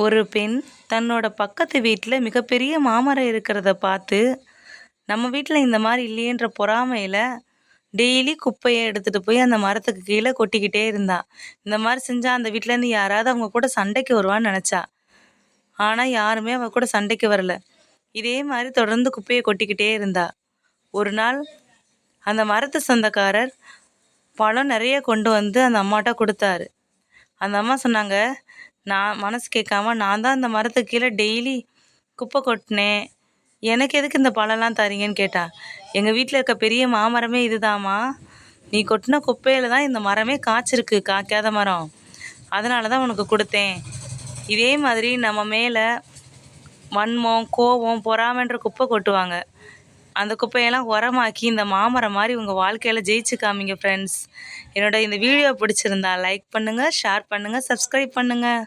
ஒரு பெண் தன்னோட பக்கத்து வீட்டில் மிகப்பெரிய மாமரம் இருக்கிறத பார்த்து நம்ம வீட்டில் இந்த மாதிரி இல்லையேன்ற பொறாமையில் டெய்லி குப்பையை எடுத்துகிட்டு போய் அந்த மரத்துக்கு கீழே கொட்டிக்கிட்டே இருந்தா. இந்த மாதிரி செஞ்சால் அந்த வீட்டிலேருந்து யாராவது அவங்க கூட சண்டைக்கு வருவான்னு நினச்சா. ஆனால் யாருமே அவ கூட சண்டைக்கு வரல. இதே மாதிரி தொடர்ந்து குப்பையை கொட்டிக்கிட்டே இருந்தா. ஒரு நாள் அந்த மரத்து சொந்தக்காரர் பழம் நிறைய கொண்டு வந்து அந்த அம்மாட்ட கொடுத்தாரு. அந்த அம்மா சொன்னாங்க, நான் மனசு கேட்காம நான் தான் இந்த மரத்துக்கு கீழே டெய்லி குப்பை கொட்டினேன், எனக்கு எதுக்கு இந்த பழம்லாம் தரீங்கன்னு கேட்டா. எங்கள் வீட்டில் இருக்க பெரிய மாமரமே இதுதாம்மா, நீ கொட்டின குப்பையில் தான் இந்த மரமே காய்ச்சிருக்கு, காய்க்காத மரம், அதனால தான் உனக்கு கொடுத்தேன். இதே மாதிரி நம்ம மேலே வன்மம், கோபம், பொறாமைன்ற குப்பை கொட்டுவாங்க. அந்த குப்பையெல்லாம் உரமாக்கி இந்த மாமரம் மாதிரி உங்கள் வாழ்க்கையில் ஜெயிச்சு காமிங்க ஃப்ரெண்ட்ஸ். என்னோட இந்த வீடியோ பிடிச்சிருந்தா லைக் பண்ணுங்கள், ஷேர் பண்ணுங்கள், சப்ஸ்கிரைப் பண்ணுங்கள்.